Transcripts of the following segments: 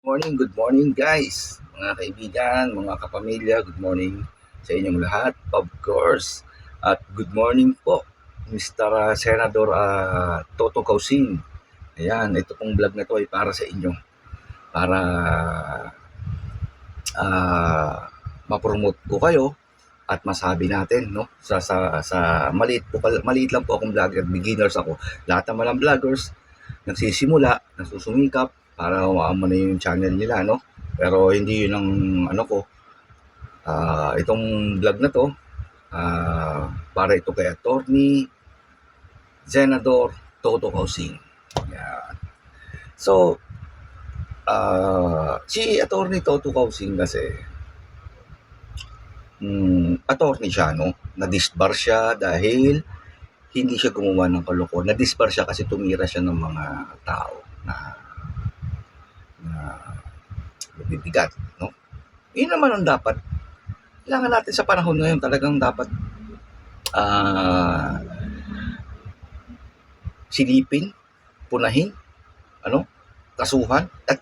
Good morning guys, mga kaibigan, mga kapamilya, good morning sa inyong lahat, of course. At good morning po, Mr. Senador Toto Causin. Ayan, ito pong vlog na to ay para sa inyo, para ma-promote ko kayo at masabi natin, no, sa maliit lang po akong vlogger, beginners ako. Lahat naman ng vloggers nagsisimula, nagsusumikap para umaamo na yung channel nila, no? Pero hindi yun ang ano ko. Itong vlog na to, para ito kay Attorney Senador Toto Causin. Yeah. So, si Attorney Toto Causin kasi, attorney siya, no? Na-disbar siya dahil hindi siya gumawa ng kalokohan. Na-disbar siya kasi tumira siya ng mga tao na bibigat, no? Yun naman ang dapat. Kailangan natin sa panahon ngayon talagang dapat silipin, punahin, kasuhan, at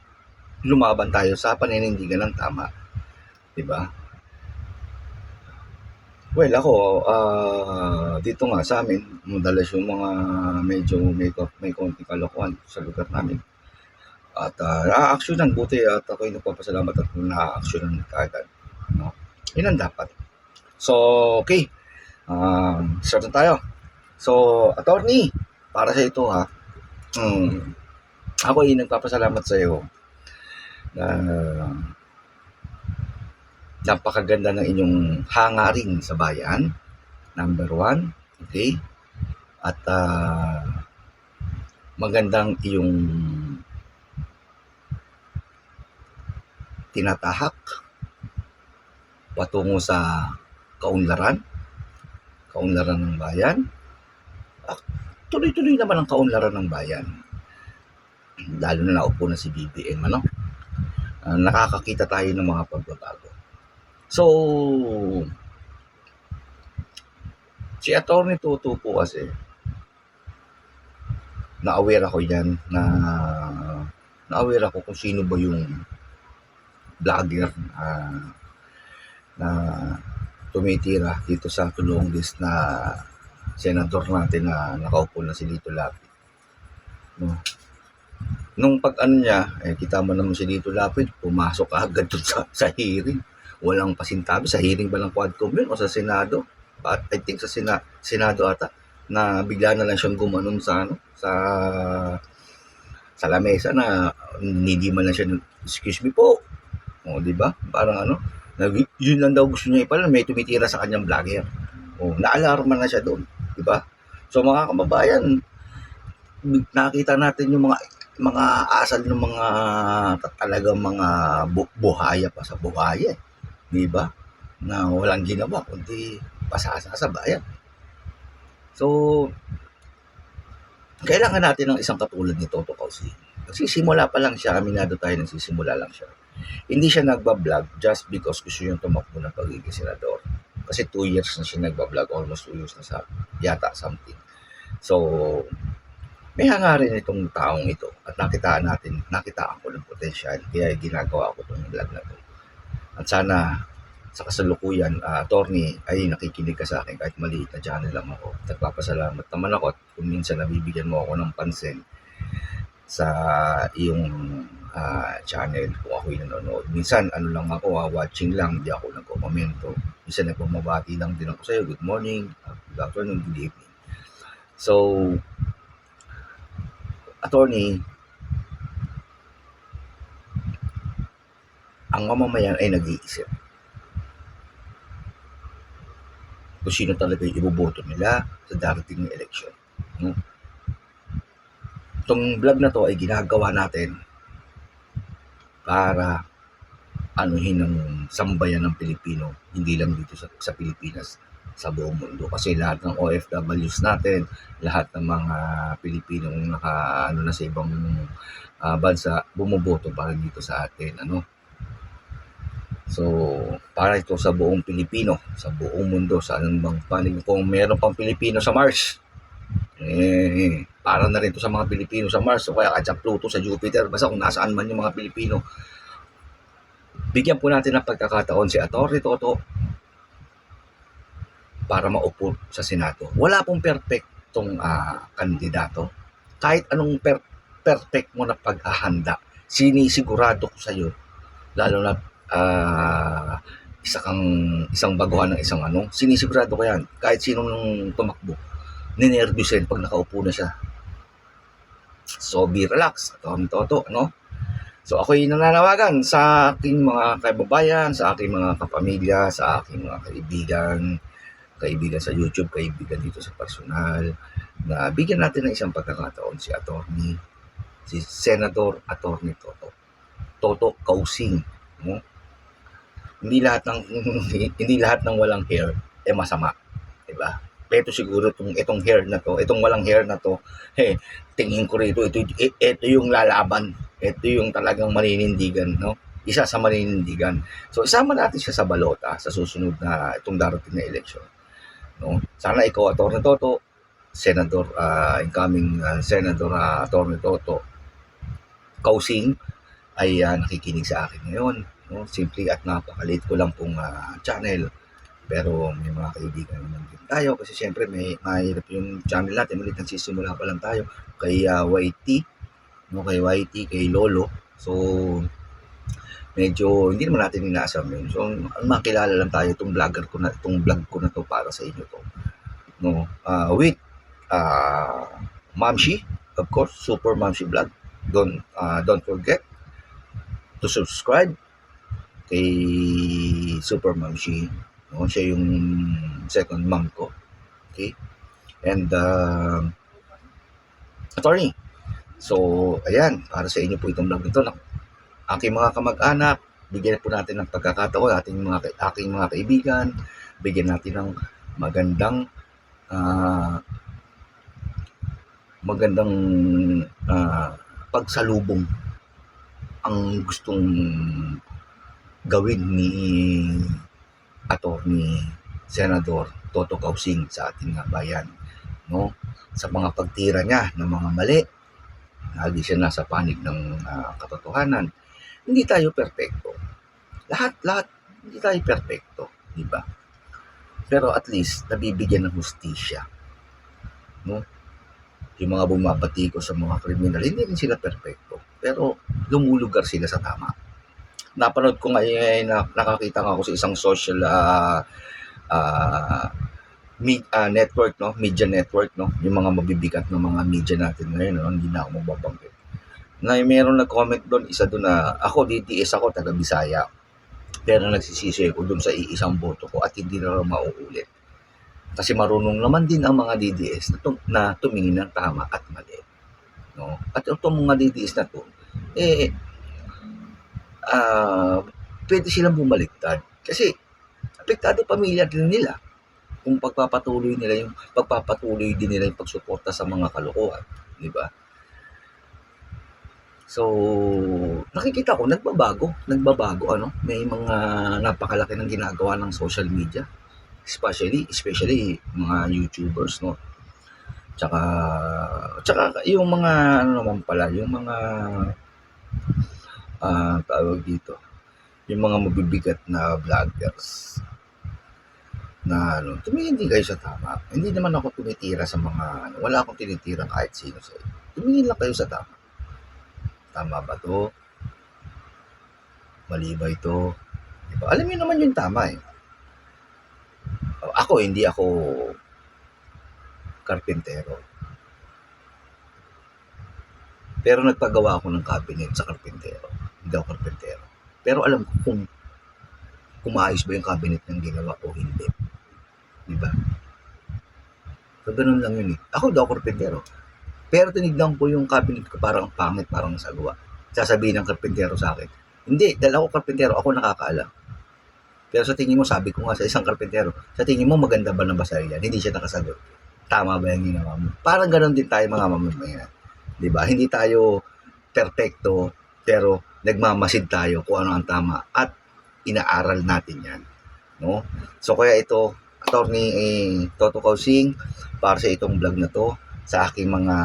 lumaban tayo sa paninindigan ng tama. Diba? Well, ako, dito nga sa amin, madalas yung mga medyo may konting kalokohan sa lugar namin. At na-actionan, buti at ako'y nagpapasalamat at na-actionan kaagad. No? Yun ang dapat. So, okay. Start na tayo. So, attorney, para sa ito ha, ako ay nagpapasalamat sa iyo. Napakaganda ng inyong hangarin sa bayan. Number 1, okay? At magandang iyong tinatahak patungo sa kaunlaran ng bayan. Tuloy-tuloy naman ang kaunlaran ng bayan. Lalo na naupo na si BBM, ano? Nakakakita tayo ng mga pagbabago. So, si Atty. Toto po kasi, na-aware ako yan, na-aware ako kung sino ba yung vlogger na tumitira dito sa tulong list na senador natin na nakaupo na si Lito Lapid. No? Nung pag-ano niya, kita mo naman si Lito Lapid, pumasok agad dun sa hearing. Walang pasintabi. Sa hearing ba ng Quadcom yun o sa Senado? But I think sa Senado ata, na bigla na lang siyang gumanon sa lamesa na hindi man lang siya, excuse me po. O, di ba? Parang yun lang daw gusto niya pala, may tumitira sa kanyang vlogger. O, naalarma na siya doon, di ba? So mga kababayan, nakita natin yung mga asal ng mga talagang mga buhaya pa sa buhaya, di ba? Na walang ginawa kundi pasasa sa bayan. So, kailangan natin ng isang katulad ni Toto Causin. Nagsisimula pa lang siya, aminado tayo, nagsisimula lang siya. Hindi siya nagbablog just because gusto niyang tumakbo ng pagiging senador. Kasi 2 years na siya nagbablog, almost 2 years na sa yata something. So, may hangarin itong taong ito at nakitaan ko ng potensyal, kaya ginagawa ko itong vlog na ito. At sana sa kasalukuyan, attorney, ay nakikinig ka sa akin kahit maliit na channel lang ako. Nagpapasalamat naman ako at kung minsan nabibigyan mo ako ng pansin sa iyong channel kung ako'y nanonood. Minsan, lang ako, watching lang, hindi ako nagko-komento. Minsan, nagpamabati lang din ako sa iyo. Good morning, good afternoon, good evening. So, attorney, ang mamamayan ay nag-iisip kung sino talaga yung iboboto nila sa darating na eleksyon. No? Itong vlog na to ay ginagawa natin para anuhin ng sambayan ng Pilipino, hindi lang dito sa Pilipinas, sa buong mundo. Kasi lahat ng OFWs natin, lahat ng mga Pilipinong na sa ibang bansa, bumoboto para dito sa atin. So, para ito sa buong Pilipino, sa buong mundo, sa anong bang panig, kung meron pang Pilipino sa Mars, Para na rin to sa mga Pilipino sa Mars o kaya kahit sa Pluto, sa Jupiter, basta kung nasaan man yung mga Pilipino. Bigyan po natin ng pagkakataon si Atty. Toto para maupo sa Senado. Wala pong perpektong kandidato. Kahit anong perfect mo na paghahanda, sinisigurado ko sa iyo, lalo na isang baguhan ng isang sinisigurado ko yan. Kahit sinong tumakbo, ninervous rin pag nakaupo na siya. So, be relaxed. Toto, So, ako'y nananawagan sa aking mga kababayan, sa aking mga kapamilya, sa aking mga kaibigan sa YouTube, kaibigan dito sa personal, na bigyan natin ng isang pagkakataon si Senador Atty. Toto Kausing. Hindi lahat ng walang hair masama, 'di ba? Pero siguro itong hair na to, itong walang hair na to, tingin ko rito ito yung lalaban. Ito yung talagang maninindigan, Isa sa maninindigan. So isama natin siya sa balota sa susunod na itong darating na eleksyon. Sana ikaw, Atty. Toto, Senador, incoming Senador Atty. Toto Kausing, ay nakikinig sa akin ngayon. Simple at napakaliit ko lang pong channel. Pero may mga kaibigan naman din tayo kasi siyempre mahirap yung channel natin. Maliit nagsisimula pa lang tayo kay YT, kay Lolo. So, medyo hindi naman natin inaasam yun. So, makilala lang tayo itong vlog ko na to para sa inyo to. With Mamshi, of course, Super Mamshi Vlog. Don't forget to subscribe kay Super Mamshi. Siya yung second mom ko. Okay? And attorney. So, ayan, para sa inyo po itong vlog nito. Aking mga kamag-anak, bigyan po natin ng pagkakataon, aking mga kaibigan, bigyan natin ng magandang pagsalubong ang gustong gawin ni Atty. Senador Toto Kausing sa ating bayan, sa mga pagtira niya ng mga mali. Lagi siya nasa panig ng katotohanan. Hindi tayo perpekto. Lahat hindi tayo perpekto, di ba? Pero at least nabibigyan ng hustisya, Yung mga bumabati ko sa mga kriminal, hindi rin sila perpekto, pero lumulugar sila sa tama. Napanood ko ngayon, nakakita ako sa isang social network, media network, yung mga mabibigat na mga media natin ngayon, hindi na ako mababanggit. Na mayroong nag-comment doon, isa doon na ako DDS ako, taga Bisaya, pero nagsisisi ako doon sa iisang boto ko at hindi na mauulit. Kasi marunong naman din ang mga DDS na tumingin ng tama at mali. At itong mga DDS na to, pwede silang bumaliktad. Kasi apektado pamilya din nila kung pagpapatuloy din nila yung pagsuporta sa mga kalokohan, di ba? So, nakikita ko nagbabago, may mga napakalaki ng ginagawa ng social media, especially mga YouTubers, Tsaka yung mga yung mga tawag dito, yung mga mabibigat na vloggers na tumingin din kayo sa tama. Hindi naman ako tumitira sa mga wala akong tinitira kahit sino sa iyo. Tumingin lang kayo sa tama. Tama ba to? Mali ba ito? Diba? Alam niyo naman yung tama Ako, hindi ako karpintero. Pero nagpagawa ako ng cabinet sa karpintero. Hindi ako karpintero. Pero alam ko kung maayos ba yung cabinet ng ginawa o hindi. Diba? So, ganun lang yun Ako, hindi ako karpintero. Pero tinignan ko yung cabinet ko parang pangit, parang sagwa. Sasabihin ng karpintero sa akin, hindi, dahil ako karpintero, ako nakakaalam. Pero sa tingin mo, sabi ko nga sa isang karpintero, sa tingin mo maganda ba ng basahin yan? Hindi siya nakasagot. Tama ba yung ginawa mo? Parang ganun din tayo mga mamamayan. Diba? Hindi tayo perfecto, pero nagmamasid tayo kung ano ang tama at inaaral natin yan. So kaya ito, Atty. Toto Kausing, para sa itong vlog na to, sa aking mga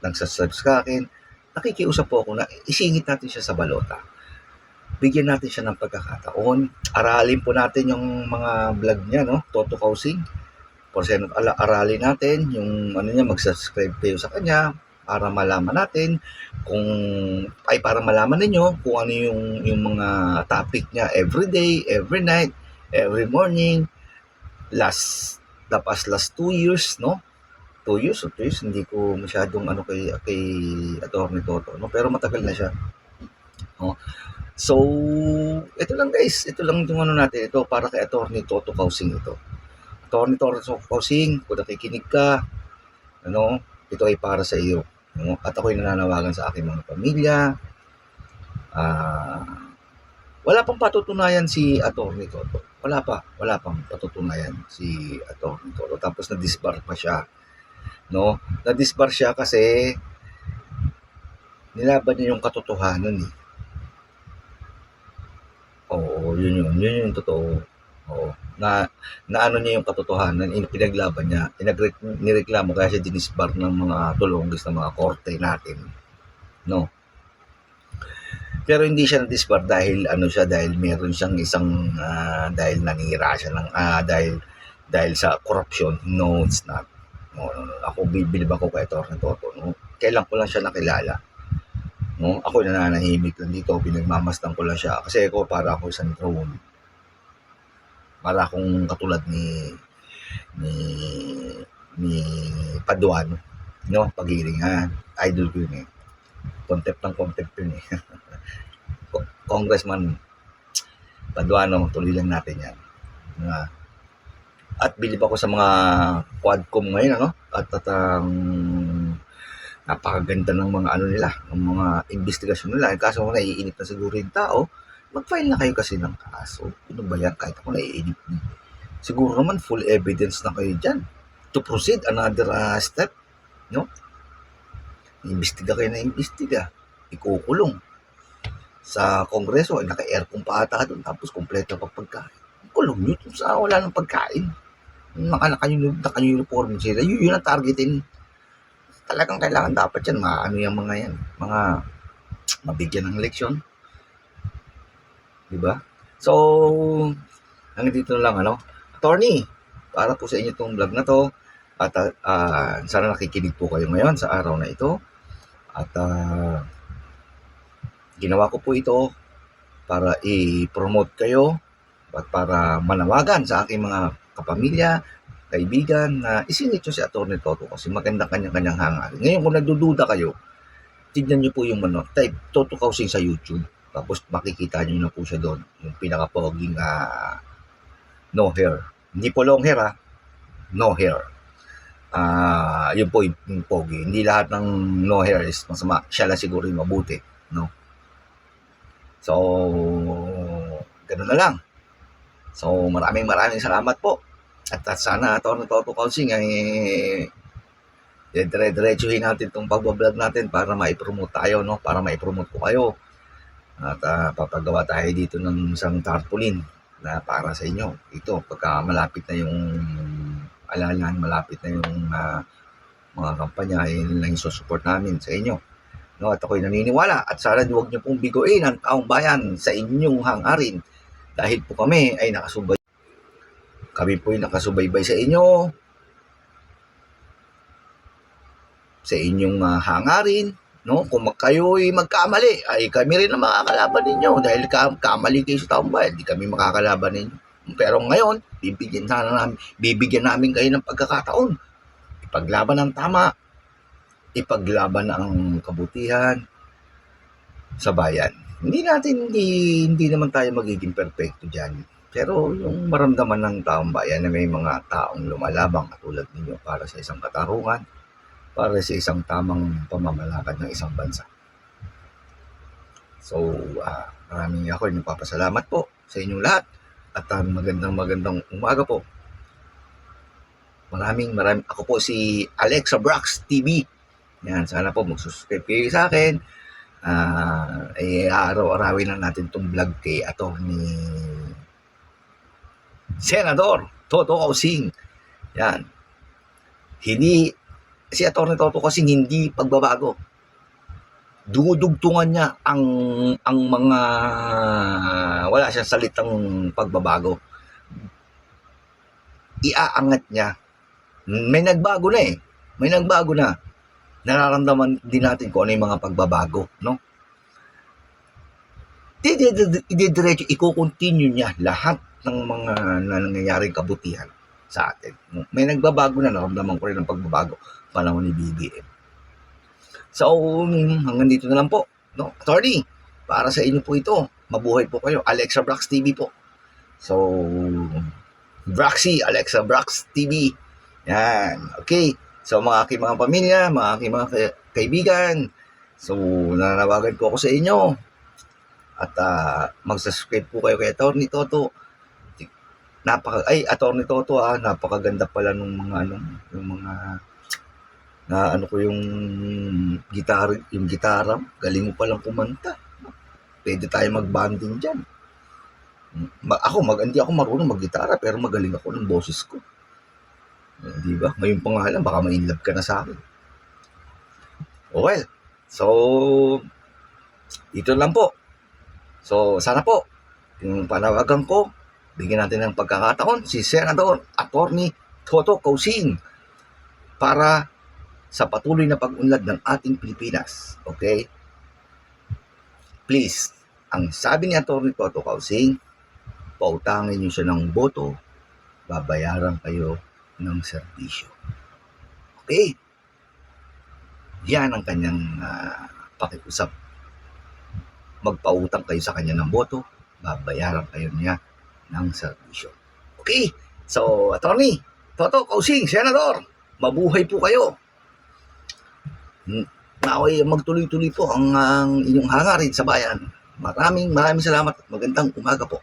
nagsasubscribe sa akin, nakikiusap po ako na isingit natin siya sa balota. Bigyan natin siya ng pagkakataon. Aralin po natin yung mga vlog niya, no? Toto Kausing. Aralin natin yung ano niya, mag-subscribe kayo sa kanya para malaman natin para malaman ninyo kung ano yung mga topic niya every day, every night, every morning. Last 2 years, no? 2 years o 3 years, hindi ko masyadong ano kay Atty. Toto, no? Pero matagal na siya. No? So, ito lang guys, ito lang yung ano natin, ito para kay Atty. Toto Kausing ito. Atty. Toto Kausing, kung nakikinig ka, ano, ito ay para sa iyo. No? At ako'y nananawagan sa aking mga pamilya. Wala pang patutunayan si Atty. Toto. Wala pang patutunayan si Atty. Toto. Tapos na-disbar pa siya. No? Na-disbar siya kasi nilaban niya yung katotohanan eh. Oo, yun yung totoo. Oo. Na ano niya yung katotohanan, pinaglaban niya, nireklamo kaya siya dinisbar ng mga tulonggis ng mga korte natin. No? Pero hindi siya na-disbar dahil dahil meron siyang isang dahil nanira siya ng dahil sa corruption. No, it's not. No. Ako bilib ako kay Atty. Toto. No? Kailan ko lang siya nakilala. No? Ako nananahimik lang dito, pinagmamasdan ko lang siya kasi ako para ako isang drone. Para akong katulad ni Paduano, no? Pagiringan, idol ko yun eh. Concept yun eh. Congressman Paduano, tuloy lang natin yan. At bilib ako sa mga quadcom ngayon, ano? At napakaganda ng mga nila, ng mga investigasyon nila. Kaso kung naiinip na siguro yung tao, mag-file na kayo kasi ng kaso. Ano ba yan? Kahit ako naiinip na. Siguro naman full evidence na kayo dyan to proceed another step. No? Imbestiga kayo na imbestiga. Ikukulong. Sa kongreso, naka-aircon pa ata doon, tapos kompleto pa pagkain. Kulong yun sa wala ng pagkain. Naka-uniform sila. Yun ang targetin. Talagang kailangan dapat yan, yung mga yan, mga mabigyan ng leksyon. Diba? So, hanggang dito na lang, Attorney, para po sa inyo itong vlog na to, at sana nakikinig po kayo ngayon sa araw na ito. At ginawa ko po ito para i-promote kayo at para manawagan sa aking mga kapamilya, kaibigan na isingit nyo si Atty. Toto kasi maganda kanyang hangarin. Ngayon kung nagdududa kayo, tignan nyo po yung type Toto Kausing sa YouTube. Tapos makikita nyo na po siya doon. Yung pinaka-poging no hair. Hindi po long hair no hair. Yun po yung pogi. Hindi lahat ng no hair is masama. Siya lang siguro yung mabuti. No? So, ganun na lang. So, maraming salamat po. At sana Atty. Toto Kausing ay dire-diretsuhin natin itong pagbablog natin para ma-promote tayo, no? Para ma-promote ko kayo. At papagawa tayo dito ng isang tarpaulin na para sa inyo. Ito, pagka malapit na yung malapit na yung mga kampanya, yun lang yung support namin sa inyo. No, at ako'y naniniwala at sana huwag niyo pong biguin ang taong bayan sa inyong hangarin dahil po kami ay nakasubaybay sa inyo, sa inyong hangarin, no? Kung kayo'y magkamali, ay kami rin ang makakalaban ninyo dahil kamali kayo sa taong bayan, hindi kami makakalaban ninyo. Pero ngayon, bibigyan namin kayo ng pagkakataon. Ipaglaban ang tama, ipaglaban ang kabutihan sa bayan. Hindi naman tayo magiging perfecto dyan. Pero yung maramdaman ng taong bayan na may mga taong lumalabang katulad ninyo para sa isang katarungan, para sa isang tamang pamamalakad ng isang bansa. So, maraming ako nagpapasalamat po sa inyong lahat at magandang umaga po. Maraming ako po si Alexa Brax TV. Yan, sana po mag-subscribe kayo sa akin. Araw-arawin lang natin itong vlog kay Atty. Senador Toto Kausing. Yan. Hindi Si Atty. Toto kasi hindi pagbabago. Dudugtungan niya ang mga wala siyang salitang pagbabago. Iaangat niya. May nagbago na eh. May nagbago na. Nararamdaman din natin kung ano yung mga pagbabago, no? Didiretso, i-continue niya lahat ng mga nangyayaring kabutihan sa atin. May nagbabago na, naramdaman ko rin ang pagbabago panahon ni BBM. So, hanggang dito na lang po, no? Attorney, para sa inyo po ito, mabuhay po kayo. Alexa Brax TV po. So, Braxy, Alexa Brax TV. Yan, okay. So, mga aking mga pamilya, mga aking mga kaibigan, so, nananawagan ko ako sa inyo. At mag-subscribe po kayo kay Atty. Toto. Atty. Toto, napakaganda pala nung mga yung mga yung gitara, galing mo palang kumanta. Pwede tayo mag-banding diyan. Hindi ako marunong mag-gitara pero magaling ako ng boses ko. Di ba? Ngayon pa nga lang, baka ma-inlove ka na sa akin. Well, so, ito lang po. So, sana po, yung panawagan ko, bigyan natin ng pagkakataon si Senador Atty. Toto Causing para sa patuloy na pag-unlad ng ating Pilipinas. Okay? Please, ang sabi ni Atty. Toto Causing, pautangin niyo siya ng boto, babayaran kayo ng serbisyo. Okay? Yan ang kanyang pakiusap. Magpautang kayo sa kanya ng boto, babayaran kayo niya ng serbisyo. Okay? So, Atty. Toto Causing, Senador, mabuhay po kayo. Naway magtuloy-tuloy po ang inyong hangarin sa bayan. Maraming salamat at magandang umaga po.